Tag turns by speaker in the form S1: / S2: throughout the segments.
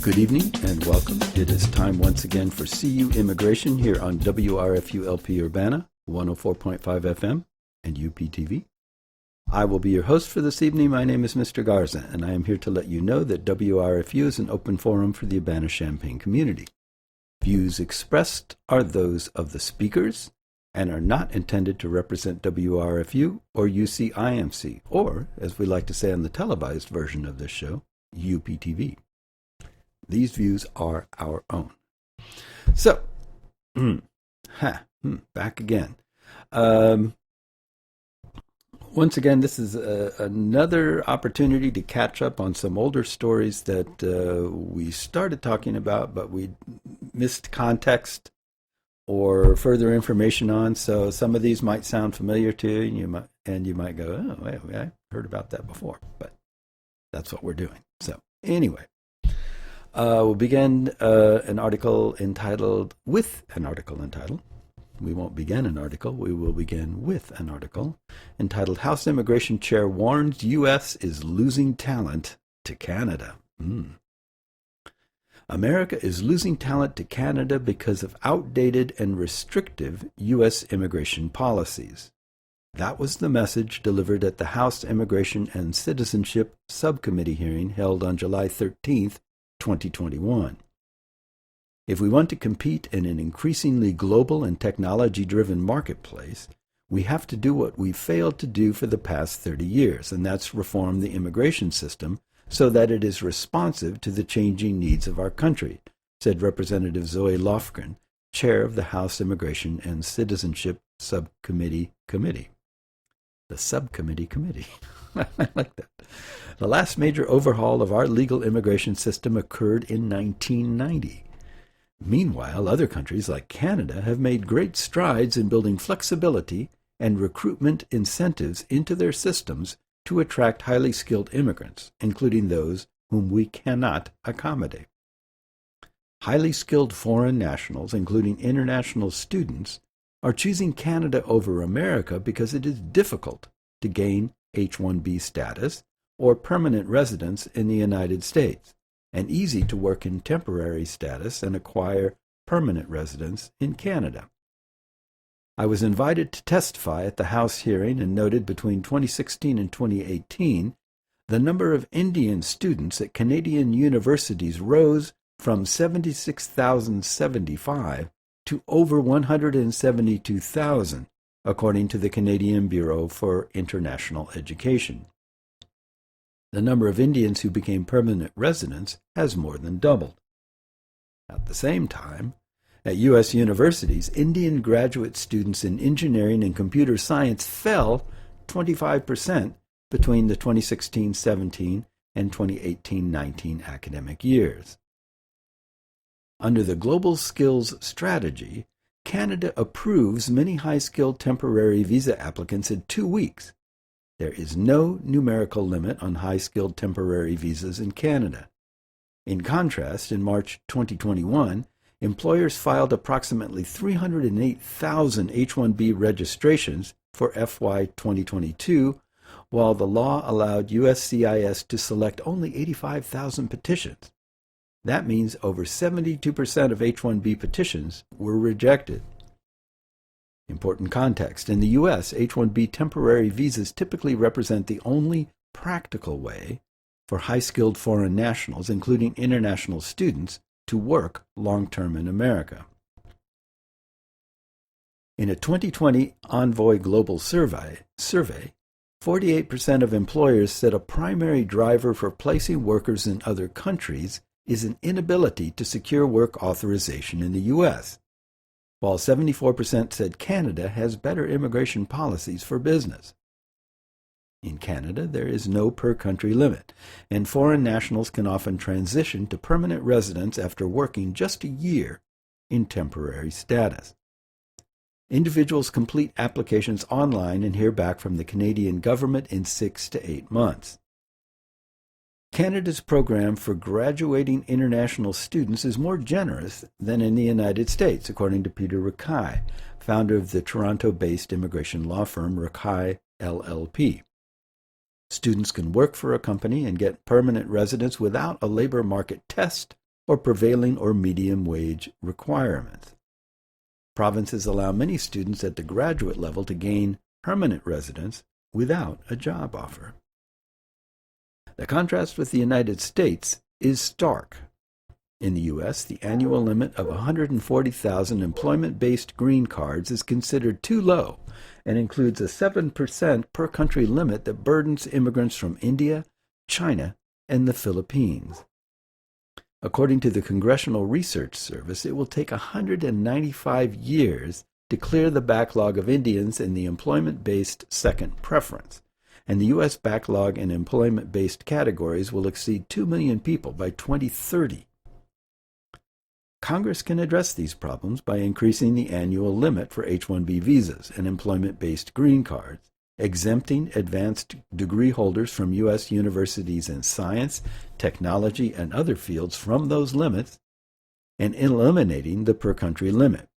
S1: Good evening and welcome. It is time once again for CU Immigration here on WRFU LP Urbana, 104.5 FM and UPTV. I will be your host for this evening. My name is Mr. Garza, and I am here to let you know that WRFU is an open forum for the Urbana-Champaign community. Views expressed are those of the speakers and are not intended to represent WRFU or UCIMC, or, as we like to say on the televised version of this show, UPTV. These views are our own. So, back again. Once again, this is another opportunity to catch up on some older stories that we started talking about, but we missed context or further information on. So some of these might sound familiar to you, and you might go, "Oh, wait, I heard about that before." But that's what we're doing. So anyway, we'll begin an article entitled. We won't begin an article. We will begin with an article entitled House Immigration Chair Warns U.S. is Losing Talent to Canada. America is losing talent to Canada because of outdated and restrictive U.S. immigration policies. That was the message delivered at the House Immigration and Citizenship Subcommittee hearing held on July 13th, 2021. If we want to compete in an increasingly global and technology-driven marketplace, we have to do what we've failed to do for the past 30 years, and that's reform the immigration system so that it is responsive to the changing needs of our country, said Representative Zoe Lofgren, chair of the House Immigration and Citizenship Subcommittee Committee. The Subcommittee Committee. I like that. The last major overhaul of our legal immigration system occurred in 1990. Meanwhile, other countries like Canada have made great strides in building flexibility and recruitment incentives into their systems to attract highly skilled immigrants, including those whom we cannot accommodate. Highly skilled foreign nationals, including international students, are choosing Canada over America because it is difficult to gain H-1B status or permanent residence in the United States, and easy to work in temporary status and acquire permanent residence in Canada. I was invited to testify at the House hearing and noted between 2016 and 2018, the number of Indian students at Canadian universities rose from 76,075 to over 172,000, according to the Canadian Bureau for International Education. The number of Indians who became permanent residents has more than doubled. At the same time, at U.S. universities, Indian graduate students in engineering and computer science fell 25% between the 2016-17 and 2018-19 academic years. Under the Global Skills Strategy, Canada approves many high-skilled temporary visa applicants in 2 weeks. There is no numerical limit on high-skilled temporary visas in Canada. In contrast, in March 2021, employers filed approximately 308,000 H-1B registrations for FY 2022, while the law allowed USCIS to select only 85,000 petitions. That means over 72% of H-1B petitions were rejected. Important context. In the U.S., H-1B temporary visas typically represent the only practical way for high-skilled foreign nationals, including international students, to work long-term in America. In a 2020 Envoy Global Survey, 48% of employers said a primary driver for placing workers in other countries is an inability to secure work authorization in the U.S., while 74% said Canada has better immigration policies for business. In Canada, there is no per-country limit, and foreign nationals can often transition to permanent residence after working just a year in temporary status. Individuals complete applications online and hear back from the Canadian government in 6 to 8 months. Canada's program for graduating international students is more generous than in the United States, according to Peter Rakai, founder of the Toronto-based immigration law firm Rakai LLP. Students can work for a company and get permanent residence without a labor market test or prevailing or medium wage requirements. Provinces allow many students at the graduate level to gain permanent residence without a job offer. The contrast with the United States is stark. In the U.S., the annual limit of 140,000 employment-based green cards is considered too low and includes a 7% per country limit that burdens immigrants from India, China, and the Philippines. According to the Congressional Research Service, it will take 195 years to clear the backlog of Indians in the employment-based second preference, and the U.S. backlog in employment-based categories will exceed 2 million people by 2030. Congress can address these problems by increasing the annual limit for H-1B visas and employment-based green cards, exempting advanced degree holders from U.S. universities in science, technology, and other fields from those limits, and eliminating the per-country limit.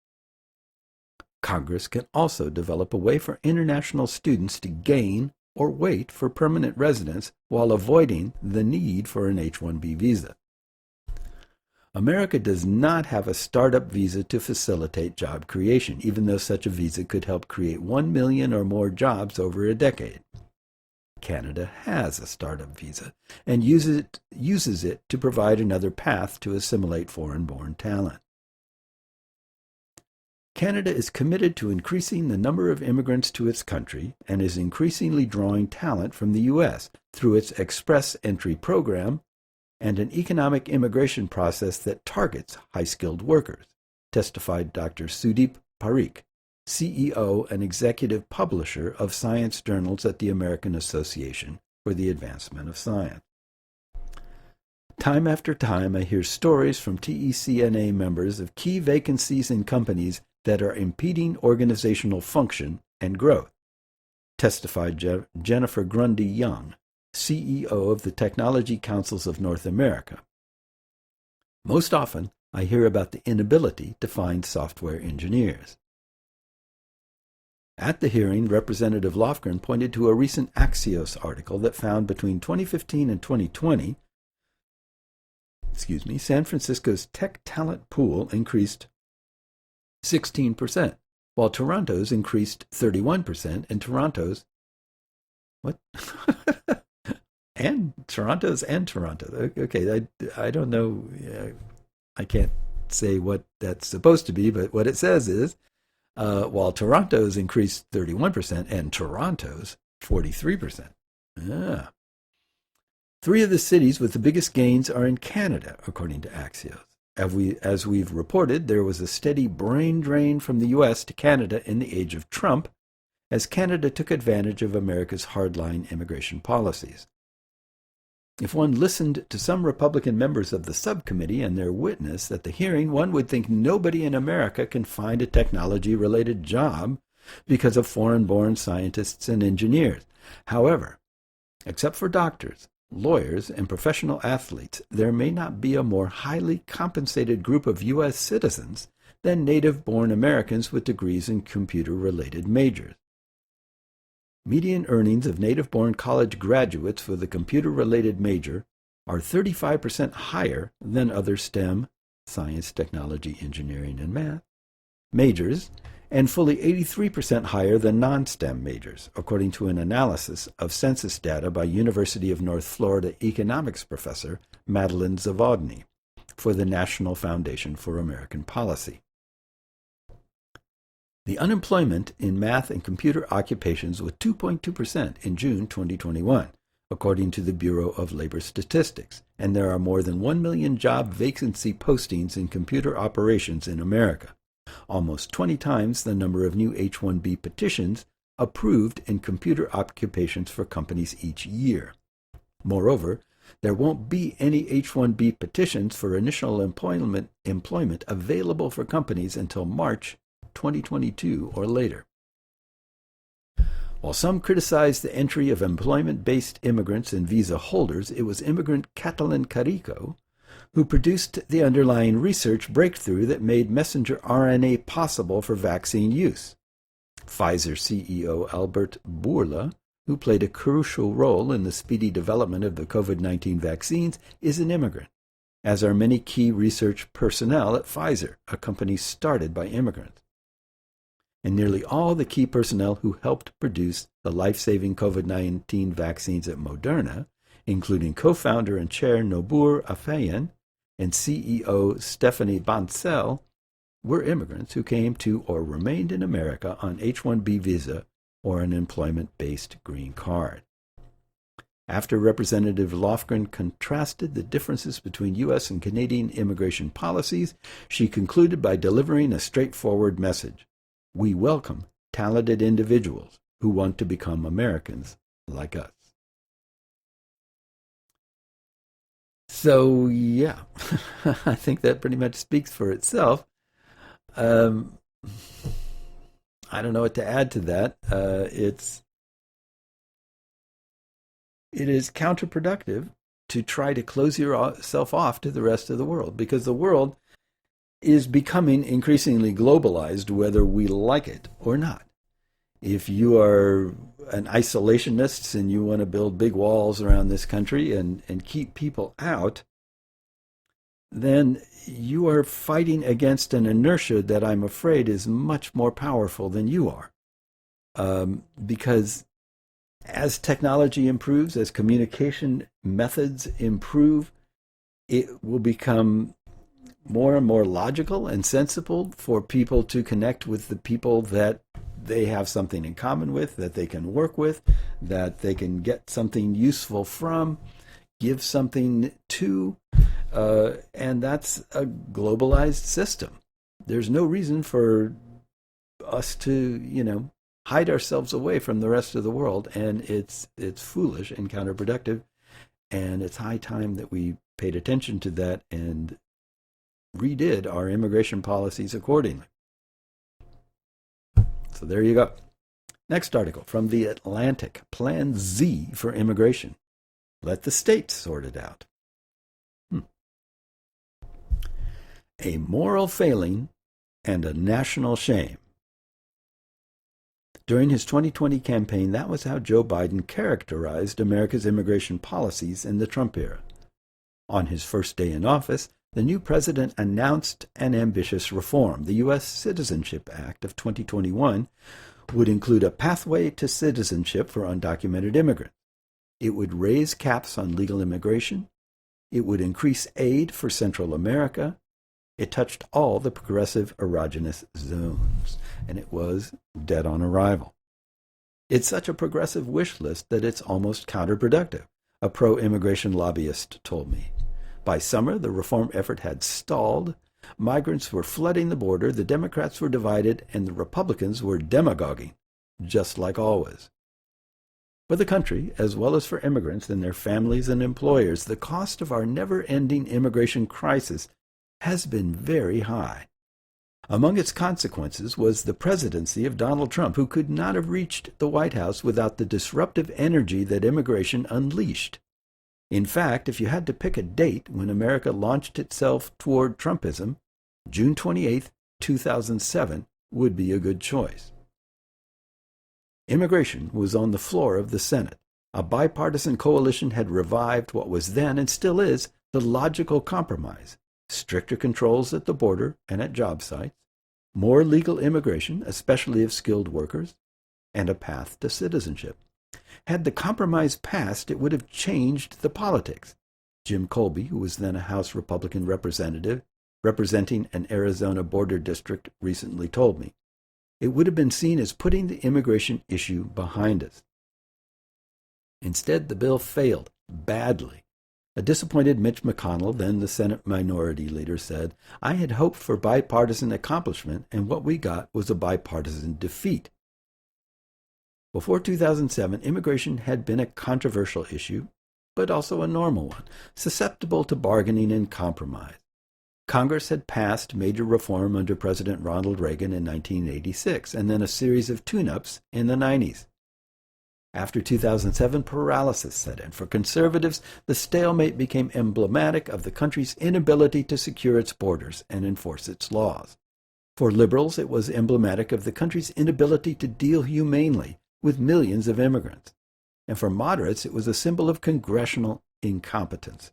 S1: Congress can also develop a way for international students to gain or wait for permanent residence while avoiding the need for an H-1B visa. America does not have a startup visa to facilitate job creation, even though such a visa could help create 1 million or more jobs over a decade. Canada has a startup visa and uses it to provide another path to assimilate foreign-born talent. Canada is committed to increasing the number of immigrants to its country and is increasingly drawing talent from the U.S. through its Express Entry program and an economic immigration process that targets high-skilled workers, testified Dr. Sudeep Parikh, CEO and executive publisher of science journals at the American Association for the Advancement of Science. Time after time, I hear stories from TECNA members of key vacancies in companies that are impeding organizational function and growth, testified Jennifer Grundy Young, CEO of the Technology Councils of North America. Most often, I hear about the inability to find software engineers. At the hearing, Representative Lofgren pointed to a recent Axios article that found between 2015 and 2020, San Francisco's tech talent pool increased 16%, while Toronto's increased 31%, and Toronto's Toronto. Okay, I don't know. I can't say what that's supposed to be, but what it says is, while Toronto's increased 31% and Toronto's 43%. Ah. 3 of the cities with the biggest gains are in Canada, according to Axios. As we've reported, there was a steady brain drain from the U.S. to Canada in the age of Trump, as Canada took advantage of America's hardline immigration policies. If one listened to some Republican members of the subcommittee and their witness at the hearing, one would think nobody in America can find a technology-related job because of foreign-born scientists and engineers. However, except for doctors, lawyers, and professional athletes, there may not be a more highly compensated group of U.S. citizens than native-born Americans with degrees in computer-related majors. Median earnings of native-born college graduates with a computer-related major are 35% higher than other STEM, science, technology, engineering, and math, majors, and fully 83% higher than non-STEM majors, according to an analysis of census data by University of North Florida economics professor Madeline Zavodny for the National Foundation for American Policy. The unemployment in math and computer occupations was 2.2% in June 2021, according to the Bureau of Labor Statistics, and there are more than 1 million job vacancy postings in computer operations in America, almost 20 times the number of new H-1B petitions approved in computer occupations for companies each year. Moreover, there won't be any H-1B petitions for initial employment available for companies until March 2022 or later. While some criticized the entry of employment-based immigrants and visa holders, it was immigrant Catalin Carico who produced the underlying research breakthrough that made messenger RNA possible for vaccine use. Pfizer CEO Albert Bourla, who played a crucial role in the speedy development of the COVID-19 vaccines, is an immigrant, as are many key research personnel at Pfizer, a company started by immigrants. And nearly all the key personnel who helped produce the life-saving COVID-19 vaccines at Moderna, including co-founder and chair Nobur Afeyan and CEO Stephanie Bancel, were immigrants who came to or remained in America on H-1B visa or an employment-based green card. After Representative Lofgren contrasted the differences between U.S. and Canadian immigration policies, she concluded by delivering a straightforward message. We welcome talented individuals who want to become Americans like us. So, yeah, I think that pretty much speaks for itself. I don't know what to add to that. It is counterproductive to try to close yourself off to the rest of the world, because the world is becoming increasingly globalized, whether we like it or not. If you are an isolationist and you want to build big walls around this country and keep people out, then you are fighting against an inertia that I'm afraid is much more powerful than you are. Because as technology improves, as communication methods improve, it will become more and more logical and sensible for people to connect with the people that they have something in common with, that they can work with, that they can get something useful from, give something to, and that's a globalized system. There's no reason for us to, hide ourselves away from the rest of the world, and it's foolish and counterproductive, and it's high time that we paid attention to that and redid our immigration policies accordingly. So there you go. Next article from The Atlantic. Plan Z for immigration. Let the states sort it out. A moral failing and a national shame. During his 2020 campaign, that was how Joe Biden characterized America's immigration policies in the Trump era. On his first day in office, the new president announced an ambitious reform. The U.S. Citizenship Act of 2021 would include a pathway to citizenship for undocumented immigrants. It would raise caps on legal immigration. It would increase aid for Central America. It touched all the progressive erogenous zones, and it was dead on arrival. It's such a progressive wish list that it's almost counterproductive, a pro-immigration lobbyist told me. By summer, the reform effort had stalled. Migrants were flooding the border, the Democrats were divided, and the Republicans were demagoguing, just like always. For the country, as well as for immigrants and their families and employers, the cost of our never-ending immigration crisis has been very high. Among its consequences was the presidency of Donald Trump, who could not have reached the White House without the disruptive energy that immigration unleashed. In fact, if you had to pick a date when America launched itself toward Trumpism, June 28, 2007 would be a good choice. Immigration was on the floor of the Senate. A bipartisan coalition had revived what was then and still is the logical compromise: stricter controls at the border and at job sites, more legal immigration, especially of skilled workers, and a path to citizenship. Had the compromise passed, it would have changed the politics. Jim Colby, who was then a House Republican representative representing an Arizona border district, recently told me. It would have been seen as putting the immigration issue behind us. Instead, the bill failed badly. A disappointed Mitch McConnell, then the Senate Minority Leader, said, "I had hoped for bipartisan accomplishment, and what we got was a bipartisan defeat." Before 2007, immigration had been a controversial issue, but also a normal one, susceptible to bargaining and compromise. Congress had passed major reform under President Ronald Reagan in 1986, and then a series of tune-ups in the 90s. After 2007, paralysis set in. For conservatives, the stalemate became emblematic of the country's inability to secure its borders and enforce its laws. For liberals, it was emblematic of the country's inability to deal humanely with millions of immigrants. And for moderates, it was a symbol of congressional incompetence.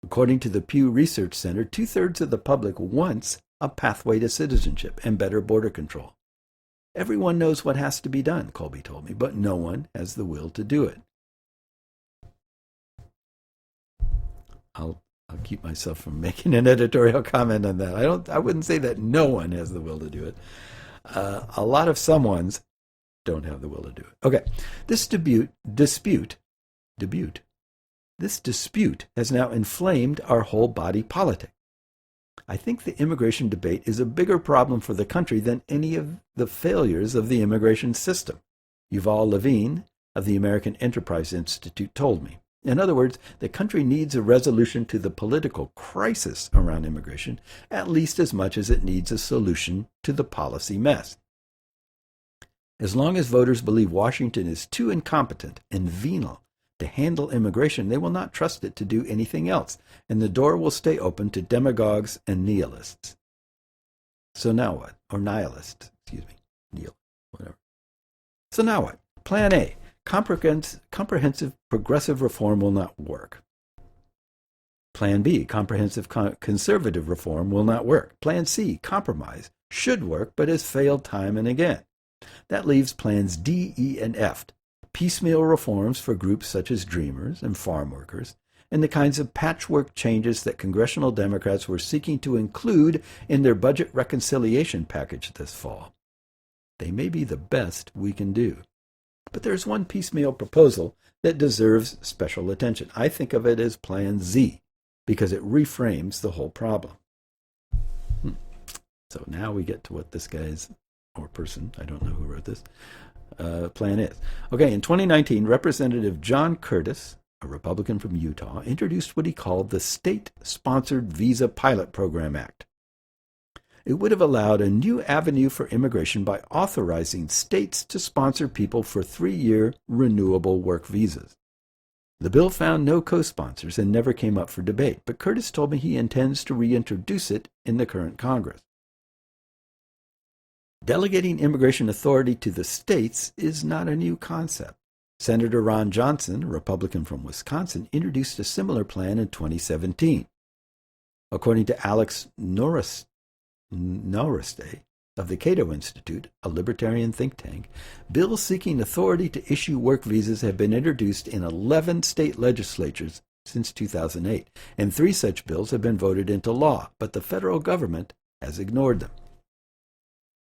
S1: According to the Pew Research Center, 2/3 of the public wants a pathway to citizenship and better border control. Everyone knows what has to be done, Colby told me, but no one has the will to do it. I'll keep myself from making an editorial comment on that. I wouldn't say that no one has the will to do it. A lot of someones don't have the will to do it. Okay, this dispute has now inflamed our whole body politic. I think the immigration debate is a bigger problem for the country than any of the failures of the immigration system, Yuval Levine of the American Enterprise Institute told me. In other words, the country needs a resolution to the political crisis around immigration at least as much as it needs a solution to the policy mess. As long as voters believe Washington is too incompetent and venal to handle immigration, they will not trust it to do anything else, and the door will stay open to demagogues and nihilists. So now what? Or nihilists, whatever. So now what? Plan A. Comprehensive progressive reform will not work. Plan B, comprehensive conservative reform will not work. Plan C, compromise, should work, but has failed time and again. That leaves plans D, E, and F, piecemeal reforms for groups such as dreamers and farm workers, and the kinds of patchwork changes that congressional Democrats were seeking to include in their budget reconciliation package this fall. They may be the best we can do. But there's one piecemeal proposal that deserves special attention. I think of it as Plan Z, because it reframes the whole problem. So now we get to what this guy's, or person, I don't know who wrote this, plan is. Okay, in 2019, Representative John Curtis, a Republican from Utah, introduced what he called the State-Sponsored Visa Pilot Program Act. It would have allowed a new avenue for immigration by authorizing states to sponsor people for 3-year renewable work visas. The bill found no co-sponsors and never came up for debate, but Curtis told me he intends to reintroduce it in the current Congress. Delegating immigration authority to the states is not a new concept. Senator Ron Johnson, a Republican from Wisconsin, introduced a similar plan in 2017. According to Alex Noriste of the Cato Institute, a libertarian think tank, bills seeking authority to issue work visas have been introduced in 11 state legislatures since 2008, and 3 such bills have been voted into law, but the federal government has ignored them.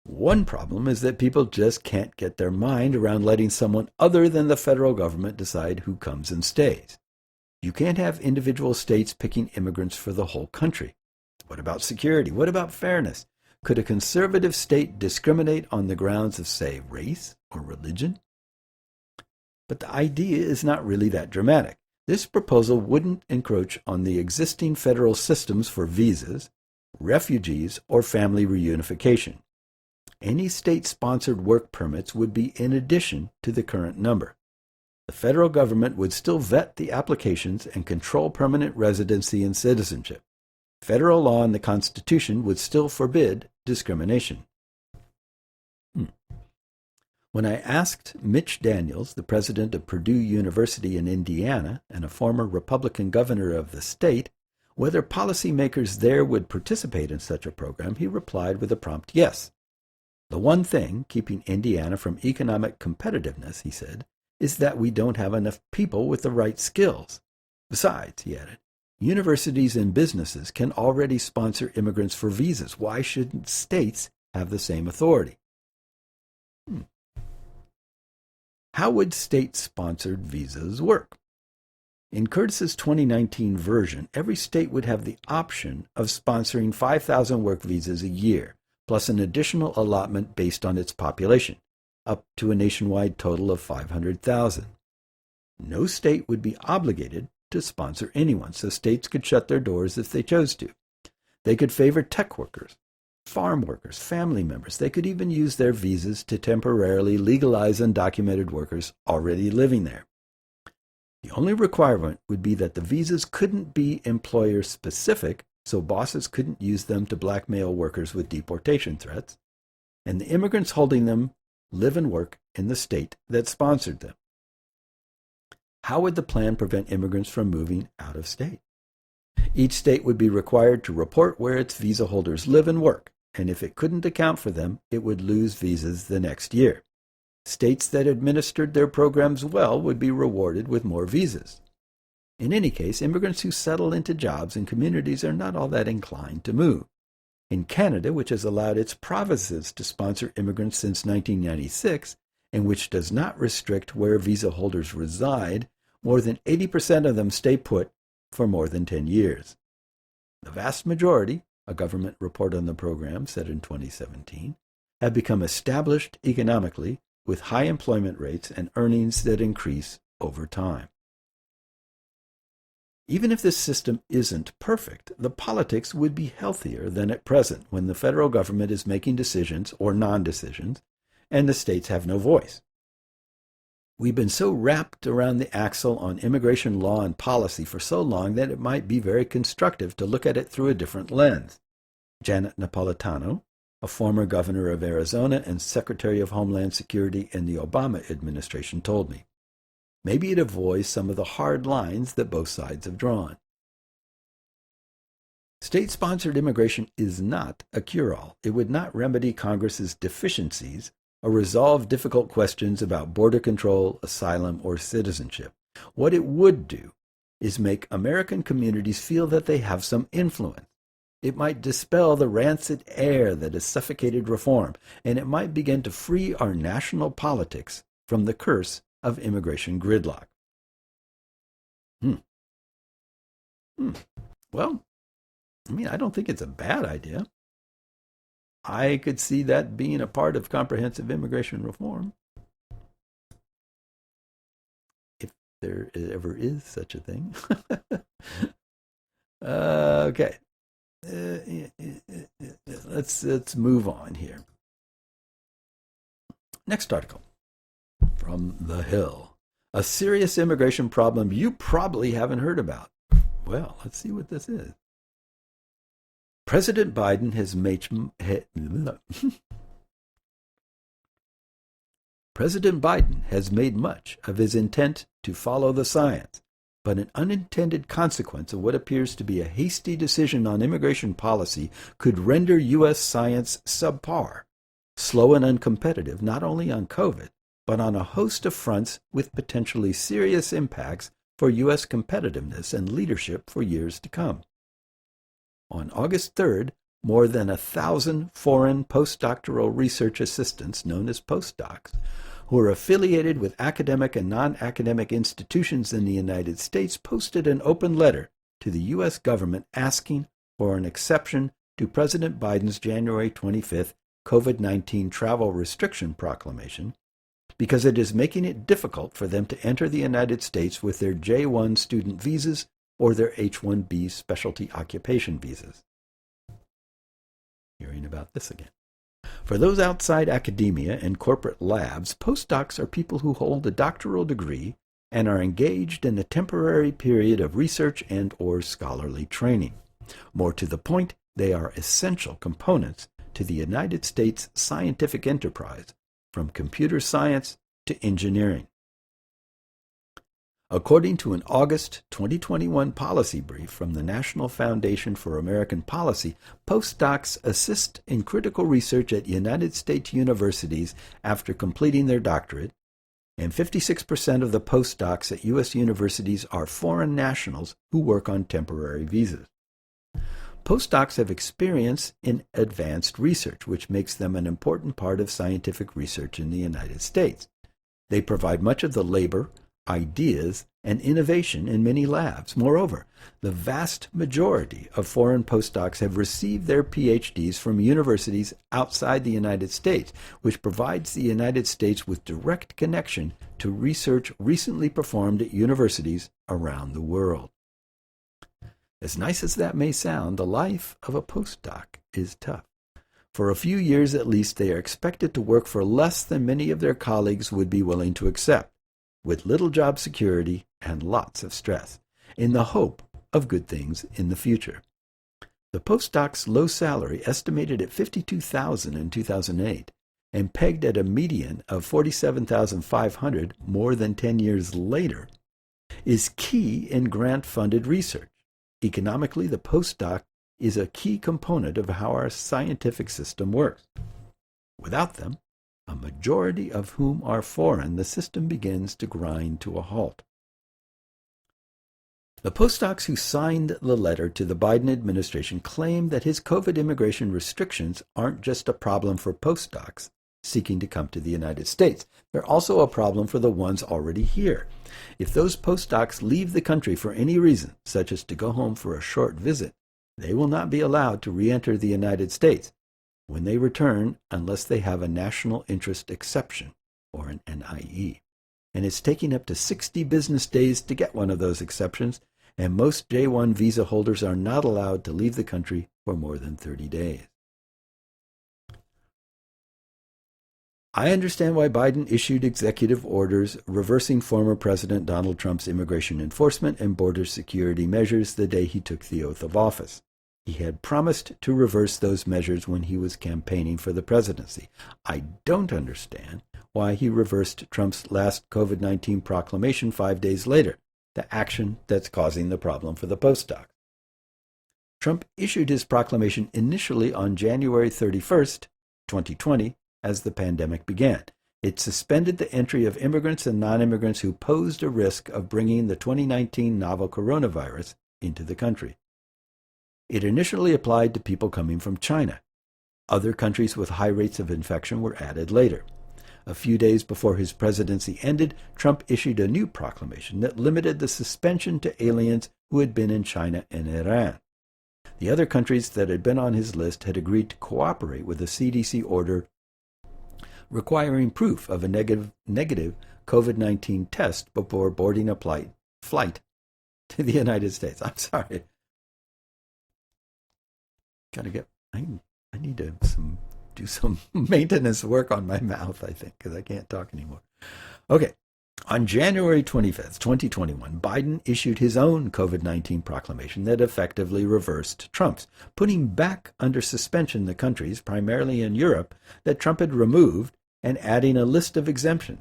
S1: One problem is that people just can't get their mind around letting someone other than the federal government decide who comes and stays. You can't have individual states picking immigrants for the whole country. What about security? What about fairness? Could a conservative state discriminate on the grounds of, say, race or religion? But the idea is not really that dramatic. This proposal wouldn't encroach on the existing federal systems for visas, refugees, or family reunification. Any state-sponsored work permits would be in addition to the current number. The federal government would still vet the applications and control permanent residency and citizenship. Federal law and the Constitution would still forbid discrimination. When I asked Mitch Daniels, the president of Purdue University in Indiana and a former Republican governor of the state, whether policymakers there would participate in such a program, he replied with a prompt yes. The one thing keeping Indiana from economic competitiveness, he said, is that we don't have enough people with the right skills. Besides, he added, universities and businesses can already sponsor immigrants for visas. Why shouldn't states have the same authority? How would state-sponsored visas work? In Curtis's 2019 version, every state would have the option of sponsoring 5,000 work visas a year, plus an additional allotment based on its population, up to a nationwide total of 500,000. No state would be obligated to sponsor anyone, so states could shut their doors if they chose to. They could favor tech workers, farm workers, family members. They could even use their visas to temporarily legalize undocumented workers already living there. The only requirement would be that the visas couldn't be employer-specific, so bosses couldn't use them to blackmail workers with deportation threats, and the immigrants holding them live and work in the state that sponsored them. How would the plan prevent immigrants from moving out of state? Each state would be required to report where its visa holders live and work, and if it couldn't account for them, it would lose visas the next year. States that administered their programs well would be rewarded with more visas. In any case, immigrants who settle into jobs and communities are not all that inclined to move. In Canada, which has allowed its provinces to sponsor immigrants since 1996, and which does not restrict where visa holders reside, more than 80% of them stay put for more than 10 years. The vast majority, a government report on the program said in 2017, have become established economically with high employment rates and earnings that increase over time. Even if this system isn't perfect, the politics would be healthier than at present when the federal government is making decisions or non-decisions and the states have no voice. We've been so wrapped around the axle on immigration law and policy for so long that it might be very constructive to look at it through a different lens. Janet Napolitano, a former governor of Arizona and Secretary of Homeland Security in the Obama administration, told me. Maybe it avoids some of the hard lines that both sides have drawn. State-sponsored immigration is not a cure-all. It would not remedy Congress's deficiencies or resolve difficult questions about border control, asylum, or citizenship. What it would do is make American communities feel that they have some influence. It might dispel the rancid air that has suffocated reform, and it might begin to free our national politics from the curse of immigration gridlock. Well, I don't think it's a bad idea. I could see that being a part of comprehensive immigration reform, if there ever is such a thing. Okay. Let's move on here. Next article from The Hill. A serious immigration problem you probably haven't heard about. Well, let's see what this is. President Biden has made President Biden has made much of his intent to follow the science, but an unintended consequence of what appears to be a hasty decision on immigration policy could render U.S. science subpar, slow and uncompetitive not only on COVID, but on a host of fronts with potentially serious impacts for U.S. competitiveness and leadership for years to come. On August 3rd, more than 1,000 foreign postdoctoral research assistants, known as postdocs, who are affiliated with academic and non-academic institutions in the United States, posted an open letter to the U.S. government asking for an exception to President Biden's January 25th COVID-19 travel restriction proclamation because it is making it difficult for them to enter the United States with their J-1 student visas or their H-1B specialty occupation visas. Hearing about this again. For those outside academia and corporate labs, postdocs are people who hold a doctoral degree and are engaged in a temporary period of research and or scholarly training. More to the point, they are essential components to the United States scientific enterprise, from computer science to engineering. According to an August 2021 policy brief from the National Foundation for American Policy, postdocs assist in critical research at United States universities after completing their doctorate, and 56% of the postdocs at U.S. universities are foreign nationals who work on temporary visas. Postdocs have experience in advanced research, which makes them an important part of scientific research in the United States. They provide much of the labor, ideas, and innovation in many labs. Moreover, the vast majority of foreign postdocs have received their PhDs from universities outside the United States, which provides the United States with direct connection to research recently performed at universities around the world. As nice as that may sound, the life of a postdoc is tough. For a few years at least, they are expected to work for less than many of their colleagues would be willing to accept, with little job security and lots of stress, in the hope of good things in the future. The postdoc's low salary, estimated at $52,000 in 2008, and pegged at a median of $47,500 more than 10 years later, is key in grant-funded research. Economically, the postdoc is a key component of how our scientific system works. Without them, a majority of whom are foreign, the system begins to grind to a halt. The postdocs who signed the letter to the Biden administration claim that his COVID immigration restrictions aren't just a problem for postdocs seeking to come to the United States. They're also a problem for the ones already here. If those postdocs leave the country for any reason, such as to go home for a short visit, they will not be allowed to re-enter the United States when they return unless they have a national interest exception, or an NIE. And it's taking up to 60 business days to get one of those exceptions, and most J-1 visa holders are not allowed to leave the country for more than 30 days. I understand why Biden issued executive orders reversing former President Donald Trump's immigration enforcement and border security measures the day he took the oath of office. He had promised to reverse those measures when he was campaigning for the presidency. I don't understand why he reversed Trump's last COVID-19 proclamation 5 days later, the action that's causing the problem for the postdoc. Trump issued his proclamation initially on January 31st, 2020, as the pandemic began. It suspended the entry of immigrants and non-immigrants who posed a risk of bringing the 2019 novel coronavirus into the country. It initially applied to people coming from China. Other countries with high rates of infection were added later. A few days before his presidency ended, Trump issued a new proclamation that limited the suspension to aliens who had been in China and Iran. The other countries that had been on his list had agreed to cooperate with a CDC order requiring proof of a negative COVID-19 test before boarding a flight to the United States. I'm sorry. I need to do some maintenance work on my mouth, I think, because I can't talk anymore. Okay. On January 25th, 2021, Biden issued his own COVID-19 proclamation that effectively reversed Trump's, putting back under suspension the countries, primarily in Europe, that Trump had removed and adding a list of exemptions.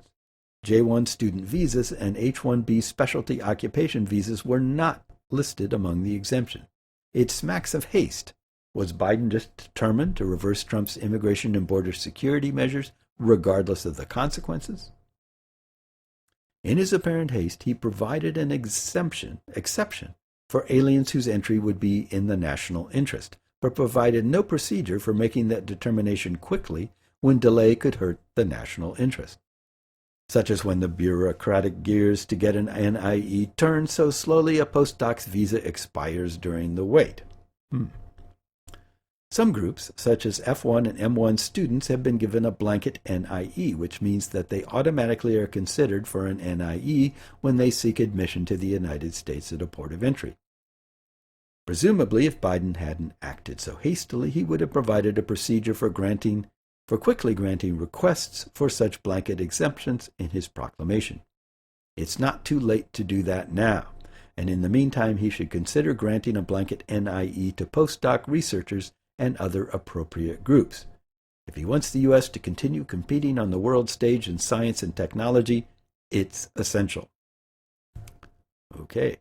S1: J-1 student visas and H-1B specialty occupation visas were not listed among the exemptions. It smacks of haste. Was Biden just determined to reverse Trump's immigration and border security measures, regardless of the consequences? In his apparent haste, he provided an exception for aliens whose entry would be in the national interest, but provided no procedure for making that determination quickly when delay could hurt the national interest, such as when the bureaucratic gears to get an NIE turn so slowly a postdoc's visa expires during the wait. Some groups, such as F1 and M1 students, have been given a blanket NIE, which means that they automatically are considered for an NIE when they seek admission to the United States at a port of entry. Presumably, if Biden hadn't acted so hastily, he would have provided a procedure for quickly granting requests for such blanket exemptions in his proclamation. It's not too late to do that now, and in the meantime, he should consider granting a blanket NIE to postdoc researchers and other appropriate groups. If he wants the U.S. to continue competing on the world stage in science and technology, it's essential. Okay.